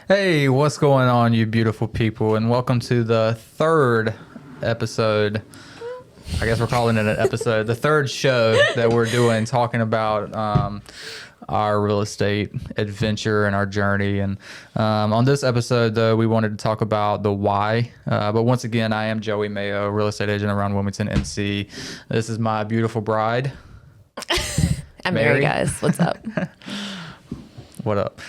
Hey, what's going on, you beautiful people? And welcome to the third episode. I guess we're calling it an episode. The third show that we're doing, talking about our real estate adventure and our journey. And on this episode, though, we wanted to talk about the why. But once again, I am Joey Mayo, real estate agent around Wilmington, NC. This is my beautiful bride. I'm Mary, guys. What's up? What up?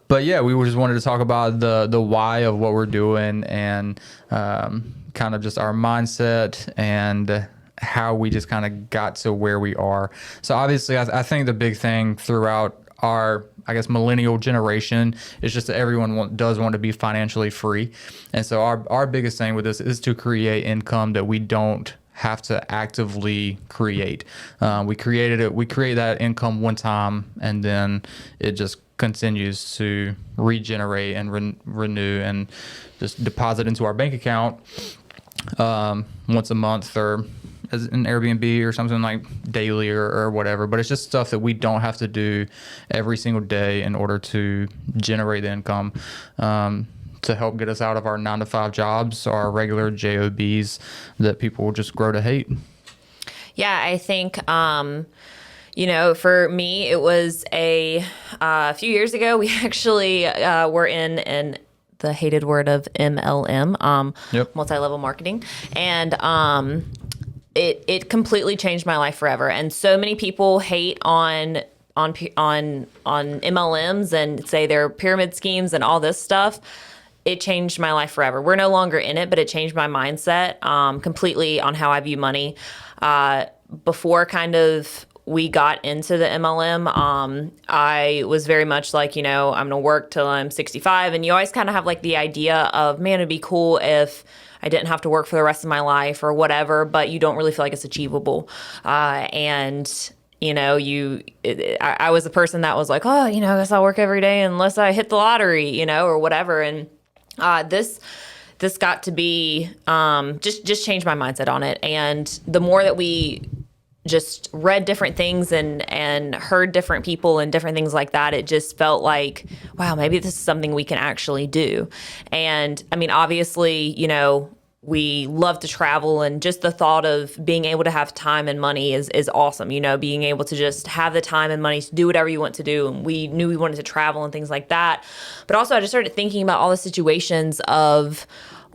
But yeah, we just wanted to talk about the why of what we're doing and kind of just our mindset and how we just kind of got to where we are. So obviously, I think the big thing throughout our, I guess, millennial generation is just that everyone does want to be financially free. And so our biggest thing with this is to create income that we don't have to actively create. We create that income one time, and then it just continues to regenerate and renew and just deposit into our bank account once a month or as an Airbnb or something like daily or whatever. But it's just stuff that we don't have to do every single day in order to generate the income to help get us out of our 9-to-5 jobs, our regular jobs that people will just grow to hate. Yeah, I think for me, it was a few years ago. We actually were in the hated word of MLM, multi-level marketing, and it completely changed my life forever. And so many people hate on MLMs and say they're pyramid schemes and all this stuff. It changed my life forever. We're no longer in it, but it changed my mindset completely on how I view money. Before kind of we got into the MLM, I was very much like, I'm going to work till I'm 65. And you always kind of have like the idea of, man, it'd be cool if I didn't have to work for the rest of my life or whatever, but you don't really feel like it's achievable. I was the person that was like, I guess I'll work every day unless I hit the lottery, or whatever. And this got to be just changed my mindset on it. And the more that we just read different things and heard different people and different things like that, it just felt like, wow, maybe this is something we can actually do. And I mean, obviously, we love to travel, and just the thought of being able to have time and money is awesome. Being able to just have the time and money to do whatever you want to do. And we knew we wanted to travel and things like that. But also I just started thinking about all the situations of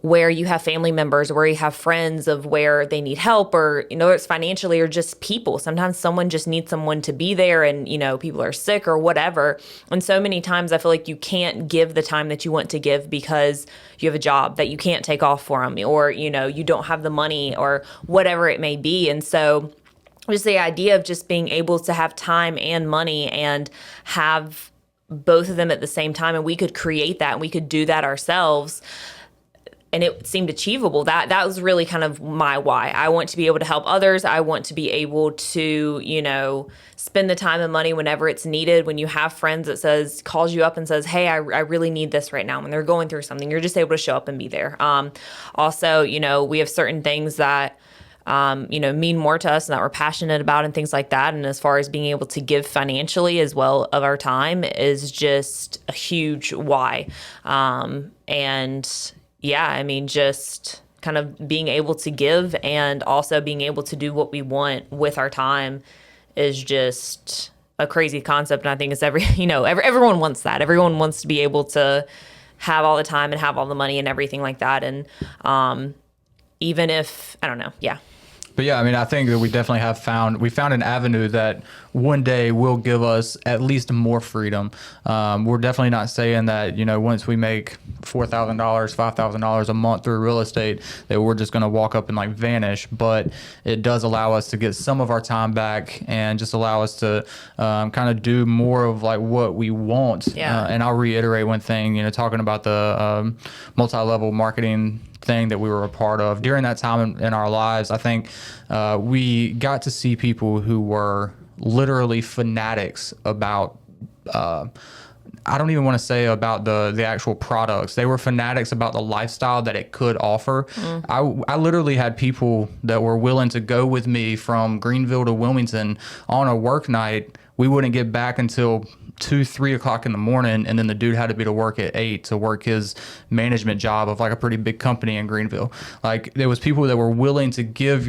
where you have family members, where you have friends, of where they need help, or, it's financially or just people. Sometimes someone just needs someone to be there, and, people are sick or whatever. And so many times I feel like you can't give the time that you want to give because you have a job that you can't take off for them, or, you don't have the money or whatever it may be. And so just the idea of just being able to have time and money and have both of them at the same time, and we could create that and we could do that ourselves, and it seemed achievable. That was really kind of my why. I want to be able to help others. I want to be able to, spend the time and money whenever it's needed. When you have friends that calls you up and says, hey, I really need this right now, when they're going through something, you're just able to show up and be there. Also, we have certain things that mean more to us and that we're passionate about and things like that. And as far as being able to give financially as well of our time is just a huge why. Yeah, I mean, just kind of being able to give and also being able to do what we want with our time is just a crazy concept. And I think it's everyone wants that. Everyone wants to be able to have all the time and have all the money and everything like that. And even if, I don't know, yeah. But yeah, I mean, I think that we definitely found an avenue that one day will give us at least more freedom. We're definitely not saying that, once we make $4,000, $5,000 a month through real estate, that we're just going to walk up and like vanish. But it does allow us to get some of our time back and just allow us to kind of do more of like what we want. Yeah. And I'll reiterate one thing, talking about the multi-level marketing thing that we were a part of during that time in our lives. I think we got to see people who were literally fanatics about I don't even want to say about the actual products. They were fanatics about the lifestyle that it could offer. I literally had people that were willing to go with me from Greenville to Wilmington on a work night. We wouldn't get back until 2-3 o'clock in the morning, and then the dude had to be to work at 8 to work his management job of like a pretty big company in Greenville. Like there was people that were willing to give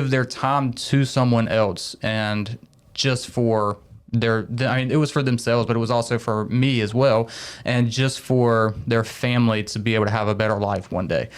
their time to someone else, and just for I mean, it was for themselves, but it was also for me as well, and just for their family to be able to have a better life one day.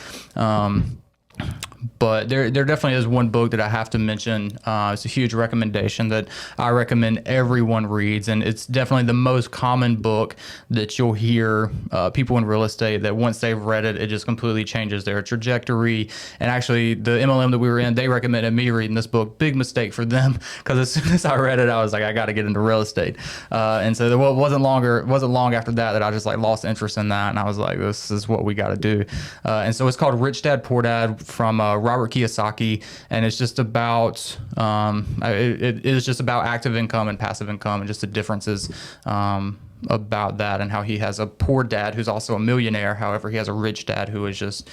But there definitely is one book that I have to mention. It's a huge recommendation that I recommend everyone reads, and it's definitely the most common book that you'll hear people in real estate that once they've read it, it just completely changes their trajectory. And actually, the MLM that we were in, they recommended me reading this book. Big mistake for them, because as soon as I read it, I was like, I got to get into real estate. And so it wasn't long after that I just like lost interest in that, and I was like, this is what we got to do. And so it's called Rich Dad Poor Dad from Robert Kiyosaki, and it's just about it is just about active income and passive income, and just the differences about that, and how he has a poor dad who's also a millionaire. However, he has a rich dad who is just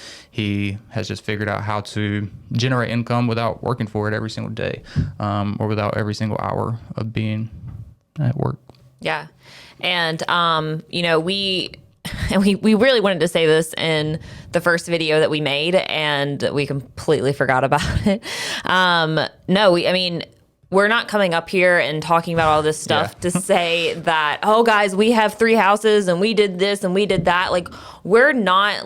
has figured out how to generate income without working for it every single day, or without every single hour of being at work. Yeah, and we really wanted to say this in the first video that we made, and we completely forgot about it. We're not coming up here and talking about all this stuff to say that, oh guys, we have 3 houses and we did this and we did that. Like, we're not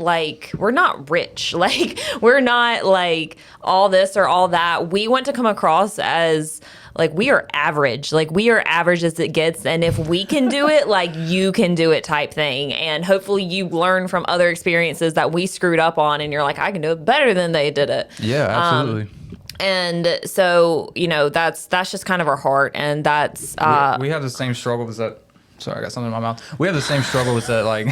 rich. Like, we're not like all this or all that. We want to come across as like, we are average. Like, we are average as it gets. And if we can do it, like, you can do it type thing. And hopefully you learn from other experiences that we screwed up on, and you're like, I can do it better than they did it. Yeah, absolutely. And so, that's just kind of our heart. And that's... we have the same struggle as that. Sorry, I got something in my mouth. We have the same struggle with that, like,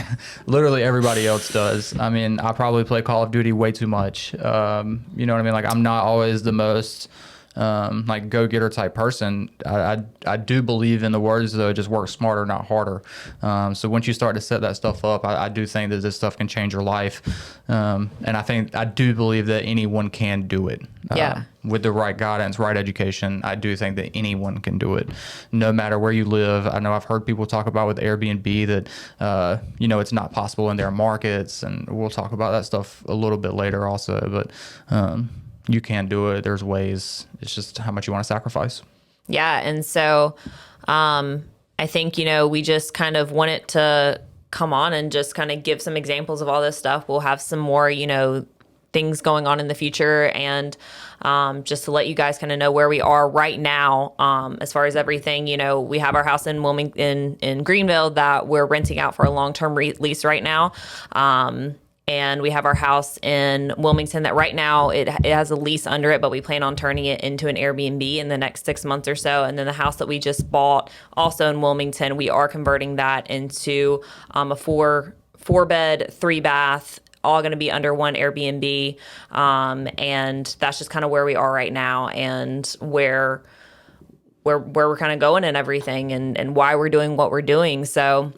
literally everybody else does. I mean, I probably play Call of Duty way too much. You know what I mean? Like, I'm not always the most... like go-getter type person. I do believe in the words, though, just work smarter, not harder. So once you start to set that stuff up, I do think that this stuff can change your life. And I do believe that anyone can do it. With the right guidance, right education, I do think that anyone can do it, no matter where you live. I know I've heard people talk about with Airbnb that, it's not possible in their markets, and we'll talk about that stuff a little bit later also. But, you can do it. There's ways. It's just how much you want to sacrifice. Yeah. And so I think, we just kind of wanted to come on and just kind of give some examples of all this stuff. We'll have some more, things going on in the future, and just to let you guys kind of know where we are right now as far as everything. We have our house in Wilmington, in Greenville, that we're renting out for a long-term lease right now. And we have our house in Wilmington that right now it has a lease under it, but we plan on turning it into an Airbnb in the next 6 months or so. And then the house that we just bought, also in Wilmington, we are converting that into a four bed, 3 bath, all going to be under one Airbnb. And that's just kind of where we are right now, and where we're kind of going and everything, and why we're doing what we're doing. So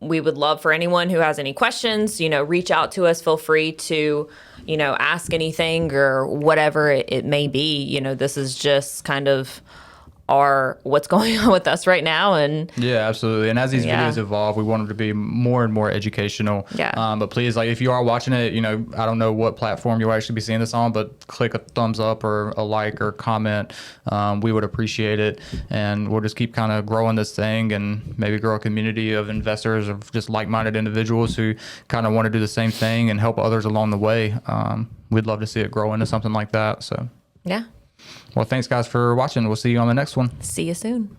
we would love for anyone who has any questions, reach out to us. Feel free to, ask anything or whatever it may be. This is just kind of what's going on with us right now. And yeah, absolutely. And as these videos evolve, we want them to be more and more educational. But please, like, if you are watching it, I don't know what platform you'll actually be seeing this on, but click a thumbs up or a like or comment. We would appreciate it. And we'll just keep kind of growing this thing, and maybe grow a community of investors, of just like-minded individuals who kind of want to do the same thing and help others along the way. We'd love to see it grow into something like that. So yeah. Well, thanks guys for watching. We'll see you on the next one. See you soon.